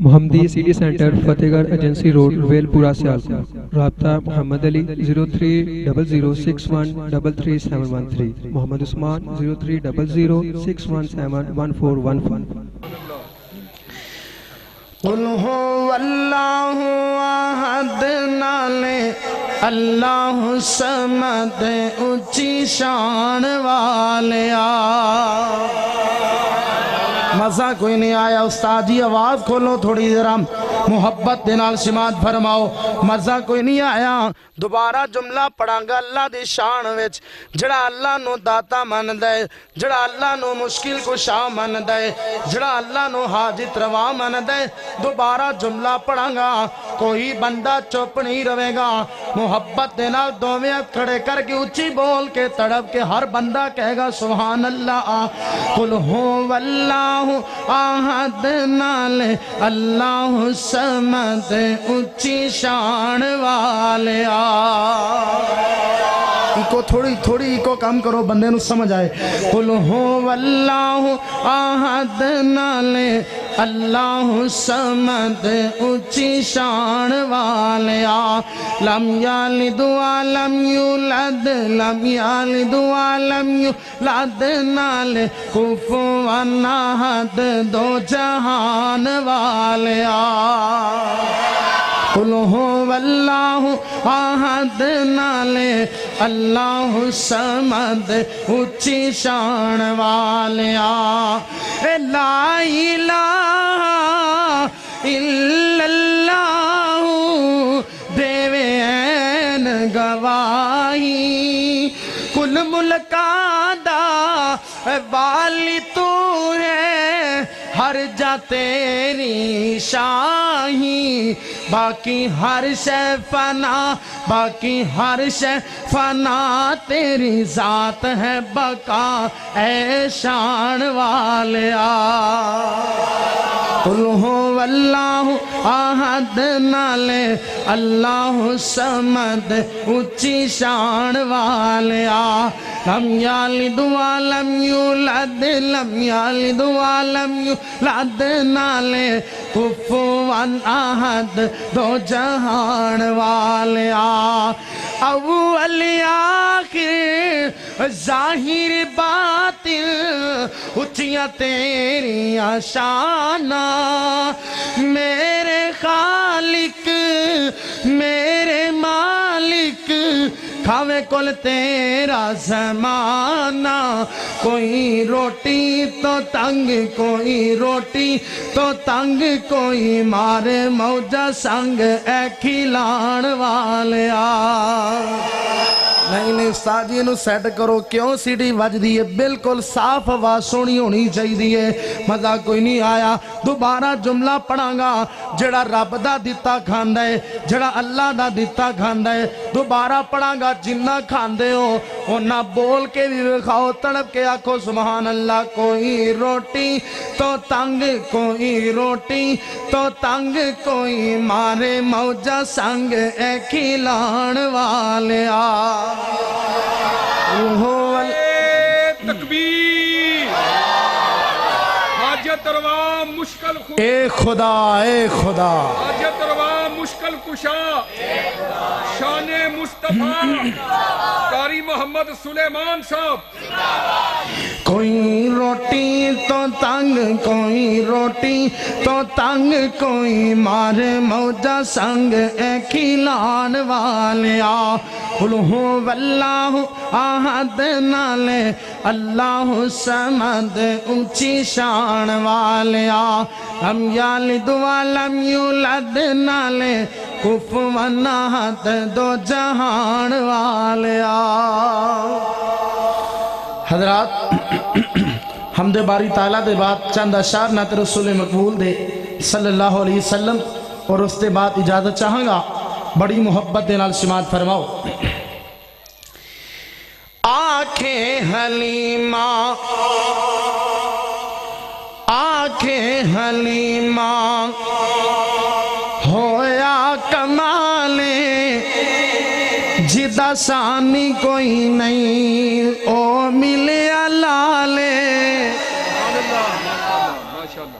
محمدی city centre فتح گڑھ agency road well پورا سیالکوٹ. رابطہ محمد علی 030061337113. محمد عثمان 030061711415. قل هو اللہ احد نالے اللہ صمد اونچی شان والیا. مزہ کوئی نہیں آیا استاد جی؟ آواز کھولو تھوڑی ذرا محبت دے نال سماعت فرماؤ. مزہ کوئی نہیں آیا؟ دوبارہ جملہ پڑھاں گا اللہ دی شان وچ. جڑا اللہ نو داتا من دے، جڑا اللہ نو مشکل کشا من دے، جڑا اللہ نو حاجت روا من دے. دوبارہ جملہ پڑھاں گا، کوئی بندہ چپ نہیں رہے گا. محبت دے نال دوویں ہاتھ کھڑے کر کے اونچی بول کے تڑپ کے ہر بندہ کہے گا سبحان اللہ. قل هو اللہ احد نالے اللہ صمد اونچی شان والیا. کو تھوڑی کو کام کرو بندے نو سمجھ آئے. قل هو اللہ احد نالے اللہ صمد اونچی شان والیا. لم یلد ولم یولد لم یلد ولم یولد نالے کفوا احد دو جہان والیا. قل هو اللہ احد نالے اللہ صمد اونچی شان والیا. لا الہ الا اللہ دیوے این گواہی. کل ملکاں دا والی تو ہے، ہر جا تیری شاہی. باقی ہر شے فنا، باقی ہر شے فنا، تیری ذات ہے بقا اے شان والیا. قل هو اللہ احد نالے اللہ صمد اونچی شان والیا. لم یلد ولم یولد لم یلد ولم یولد نالے کفوا احد دو جہان والیا. اول آخر ظاہر باطن اونچیاں تیریاں شاناں. میرے خالق میرے مالک کھاوے کل تیرا زمانہ. کوئی روٹی تو تنگ کوئی روٹی تو تنگ، کوئی مارے موجہ سنگ اے کھلان والیا. نہیں استاد جی نو سیٹ کرو، کیوں سیڑھی وج دیئے؟ بالکل صاف آواز سونی ہونی چاہی دیئے. مزہ کوئی نہیں آیا؟ دوبارہ جملہ پڑھاں گا. جڑا رب دا دیتا کھاندہ ہے، جڑا اللہ دا دیتا کھاندہ ہے. دوبارہ پڑھاں گا، جنہ کھاندے ہو انہاں بول کے بھی کھاؤ، تڑپ کے آکھو سبحان اللہ. کوئی روٹی تو تنگ کوئی روٹی تو تنگ، کوئی مارے موجہ سنگ اے کھلان والیا. تکبیر. حاجت روا مشکل خدا، اے خدا اے خدا. حاجت روا مشکل کشا، شان مصطفیٰ قاری محمد سلیمان صاحب. کوئی روٹی تو تنگ کوئی روٹی تو تنگ، کوئی مارے موجہ سنگ اے کھلان والیا. قل هو اللہ احد نالے اللہ صمد اونچی شان والیا. لم یلد ولم یولد نالے کفوا احد دو جہان والیا. حضرات حمد باری تعالیٰ دے بعد چند اشعار نعت رسول مقبول دے صلی اللہ علیہ وسلم، اور اس دے بعد اجازت چاہاں گا بڑی محبت دے نال سماعت فرماؤ. آنکھیں حلیمہ آنکھیں حلیمہ ہویا کمالے، جدہ ثانی کوئی نہیں او ملے لالے.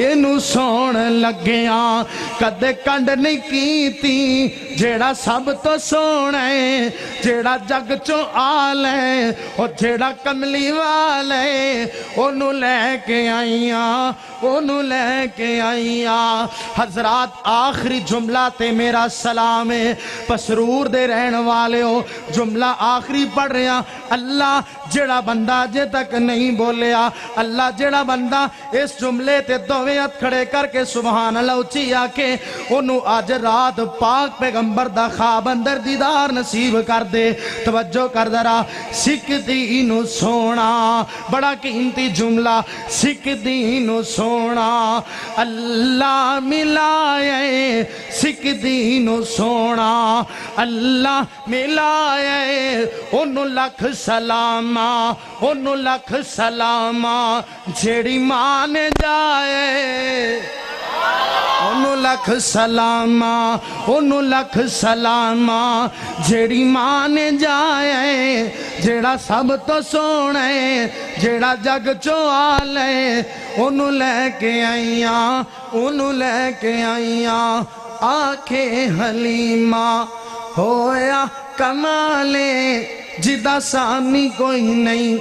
ਇਹਨੂੰ ਸੌਣ ਲੱਗਿਆ ਕਦੇ ਕੰਡ ਨਹੀਂ ਕੀਤੀ ਜਿਹੜਾ ਸਭ ਤੋਂ ਸੋਹਣਾ ਹੈ ਜਿਹੜਾ ਜੱਗ ਚੋਂ ਆਲ ਹੈ ਉਹ ਜਿਹੜਾ ਕਮਲੀ ਵਾਲਾ ਹੈ ਉਹਨੂੰ ਲੈ ਕੇ ਆਈਆਂ حضرات آخری جملہ تے میرا سلام ہے پسرور دے رہن والے ہو جملہ آخری پڑھ رہے ہیں اللہ جڑا بندہ جے تک نہیں بولیا اللہ جڑا بندہ اس جملے تے دوویں ہتھ کھڑے کر کے سبحان اللہ اچھی آکے انہوں آج رات پاک پیغمبر دا خواب اندر دیدار نصیب کر دے توجہ کر درا سکھ دینو سونا بڑا قیمتی جملہ سکھ دینو سونا اللہ ملائے سکھ دینو سونا اللہ ملائے انہوں لکھ سلاما جیڑی مان جائے انہوں لکھ سلاما جیڑی مان جائے جیڑا سب تو سونا ہے جیڑا جگ چوال ہے انہوں لے کے آئیاں آکھے حلیمہ ہویا کمالے جدہ سامنے کوئی نہیں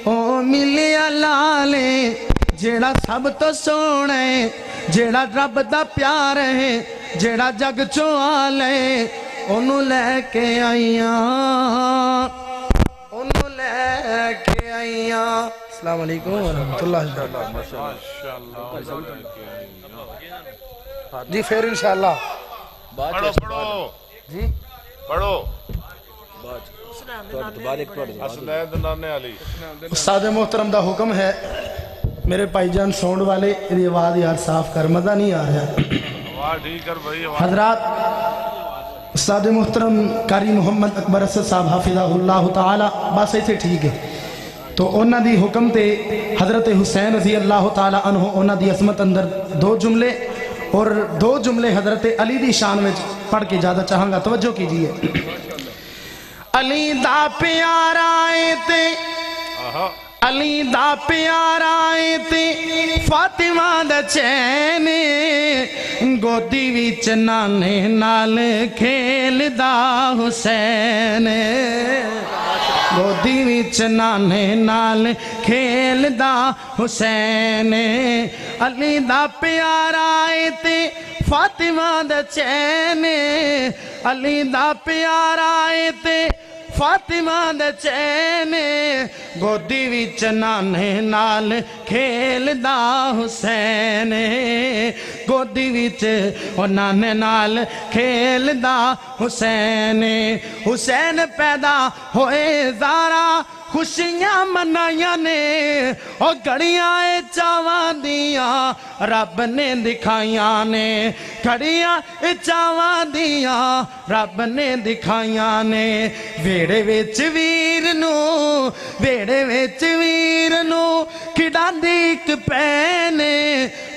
او ملیا لالے جیڑا سب تو سونا ہے جیڑا رب دا پیار ہے جیڑا جگ چوال ہے انہوں لے کے آئیاں السلام علیکم ورحمۃ اللہ جی پھر انشاءاللہ پڑھو جی پڑھو حسنین نانے علی استاد محترم دا حکم ہے میرے بھائی جان ساؤنڈ والے یہ آواز یار صاف کر مزہ نہیں آ رہا آواز ٹھیک کر بھائی حضرات استاد محترم قاری محمد اکبر اسد صاحب حافظہ اللہ تعالی بس ایسے ٹھیک ہے تو انہاں دی حکم تے حضرت حسین رضی اللہ تعالی عنہ انہاں دی عظمت اندر 2 جملے اور 2 جملے حضرت علی دی شان میں پڑھ کے زیادہ چاہاں گا توجہ کیجئے علی دا پیار آئے تے علی دا پیار آئے تے فاطمہ دا چین گودی وچ نانے نال کھیل دا حسین گودی وچ نانے نال کھیل دا حسین علی دا پیار آئے تے فاطمہ دا چین علی دا پیار آئے تے فاطمہ دے چین گودی وچ نانے نال کھیل دا حسین گودی وچ نانے نال کھیل دا حسین حسین پیدا ہوئے زارا خوشیاں منائیاں نے اور گھڑیاں چاواں دیاں رب نے دکھائیاں نے گھڑیاں چاواں دیاں رب نے دکھائیاں نے ویڑے وچ ویر نو کھڑاں دی اک پین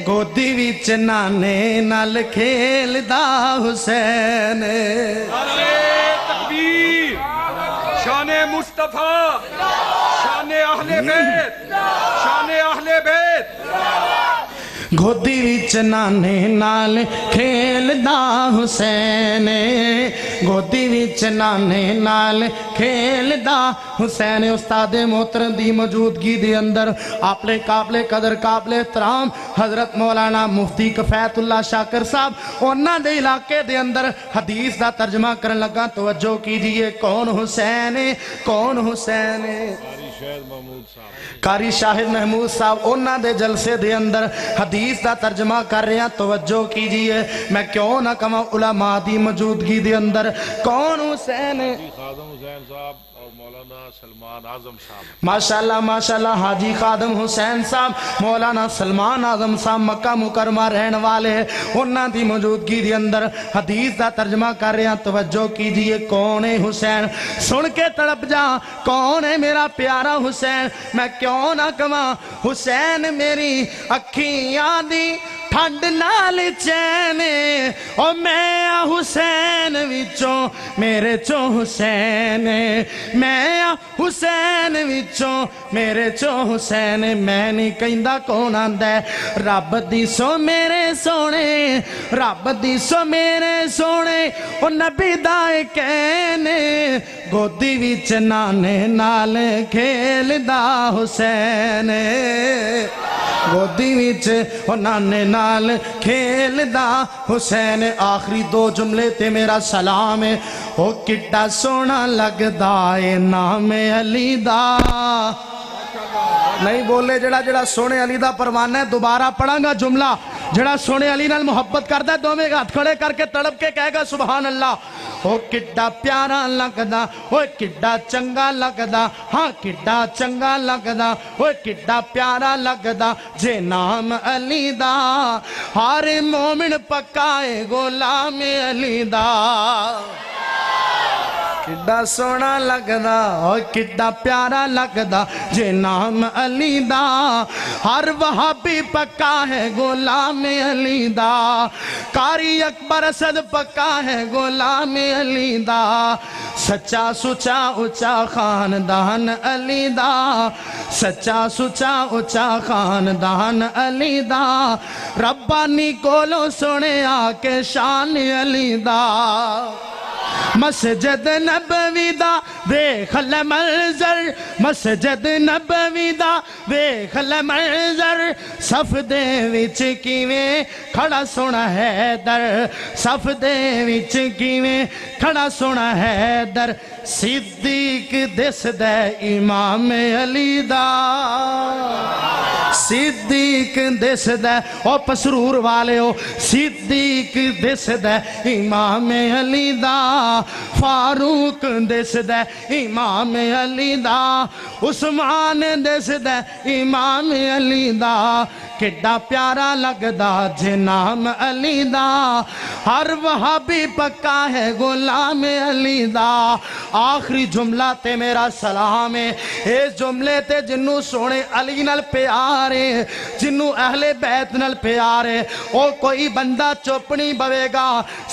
گودی وچ نانے نال کھیل دا حسین تکبیر شان مصطفیٰ شان اہل بیت گودی وچ نانے نال کھیل دا حسین گودی وچ نانے نال کھیل دا حسین استاد محترم دی موجودگی دے اندر اپنے قابل قدر قابل احترام حضرت مولانا مفتی کفایت اللہ شاکر صاحب انہاں دے علاقے دے اندر حدیث دا ترجمہ کرن لگا توجہ کیجئے کون حسین قاری شاہد محمود صاحب انہاں دے جلسے دے اندر حدیث دا ترجمہ کر رہے ہیں توجہ کیجئے میں کیوں نہ کہاں علماء دی موجودگی دے اندر کون حسین خادم حسین صاحب اور مولانا سلمان اعظم صاحب ماشاءاللہ حاجی خادم حسین صاحب مولانا سلمان اعظم صاحب مکہ مکرمہ رہن والے انہاں دی موجودگی دے اندر حدیث دا ترجمہ کر رہے ہیں توجہ کیجئے کون ہے حسین سن کے تڑپ جا کون ہے میرا پیارا حسین میں کیوں نہ کہاں حسین میری اکھیاں دی ٹھنڈ نال چین او میں حسین وچوں میرے چوں حسین میں حسین وچوں میرے چوں حسین میں نہیں کہندا کون آندا ہے رب دی سو میرے سونے رب دی سو میرے سونے او نبی دا کہنے گودی وچ نانے نال کھیلدا حسین گودی وچ او نانے نال کھیلدا حسین آخری دو جملے تے میرا سلام ہے او کڈا سونا لگدا اے نام علی دا نہیں بولے جڑا جڑا سونے علی دا پروانہ ہے دوبارہ پڑھاں گا جملہ جڑا سونے علی نال محبت کردا ہے دو میں ہاتھ کھڑے کر کے تڑپ کے کہے گا سبحان اللہ او کڈا پیارا لگدا او کڈا چنگا لگدا ہاں کڈا چنگا لگدا او کڈا پیارا لگدا جے نام علی دا ہر مومن پکا اے غلام علی دا کڈا سونا لگدا او کڈا پیارا لگدا جے نام علی دا ہر وہابی پکا ہے غلام علی دا قاری اکبر اسد پکا ہے غلام علی دا سچا سچا اچا خاندان علی دا سچا سچا اچا خاندان علی دا ربانی کولو سنے آکے شان علی دا مسجد نبوی دا ویکھ لے منظر مسجد نبوی دا ویکھ لے منظر صف دے وچ کیویں کھڑا سونا حیدر صف دے وچ کیویں کھڑا سونا حیدر صدیق دس دے امام علی دا صدیق دس دے او پسرور والے ہو صدیق دس دے امام علی دا فاروق دس دے امام علی دا عثمان دس دے امام علی دا کڈا پیارا لگدا جے نام علی دا ہر وہابی پکا ہے غلام علی دا آخری جملہ تے میرا سلام ہے اس جملے تے جنوں سونے علی نال پیارے جنوں اہل بیت نال پیارے او کوئی بندہ چپ نہیں بوے گا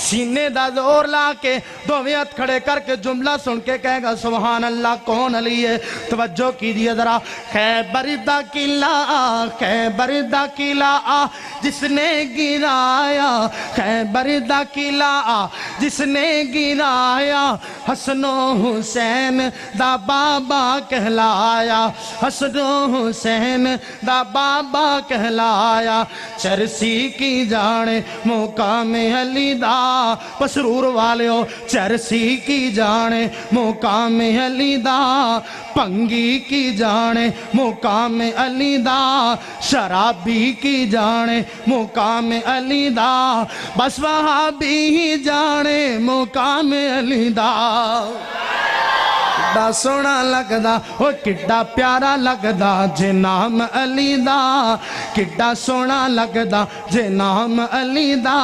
سینے دا زور لا کے دوویں ہاتھ کھڑے کر کے جملہ سن کے کہے گا سبحان اللہ کون علی ہے توجہ کیجئے ذرا خیبر دا قلعہ خیبر دا قلعہ جس نے گرایا خیبر دا قلعہ جس نے گرایا حسن و حسین دا بابا کہلایا حسن و حسین دا بابا کہلایا چرسی کی جانے مقام علی دا پسرور والے ہو چرسی کی جانے مقام علی دا پنگی کی جانے مقام علی دا شرابی کی جانے مقام علی دا بس وہابی ہی جانے مقام علی دا کڈا سونا لگدا او کڈا پیارا لگدا جے نام علی دا کڈا سونا لگدا جے نام علی دا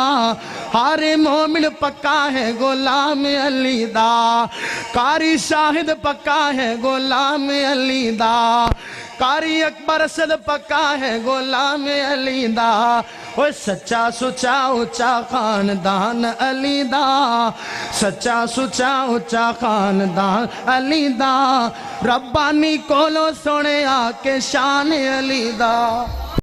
ہر مومن پکا ہے غلام علی دا قاری شاہد پکا ہے غلام علی دا قاری اکبر اسد پکا ہے غلام علی دا اوہ سچا سچا اچا خاندان علی دا سچا سچا اچا خاندان علی دا ربانی کولو سونے آکے شان علی دا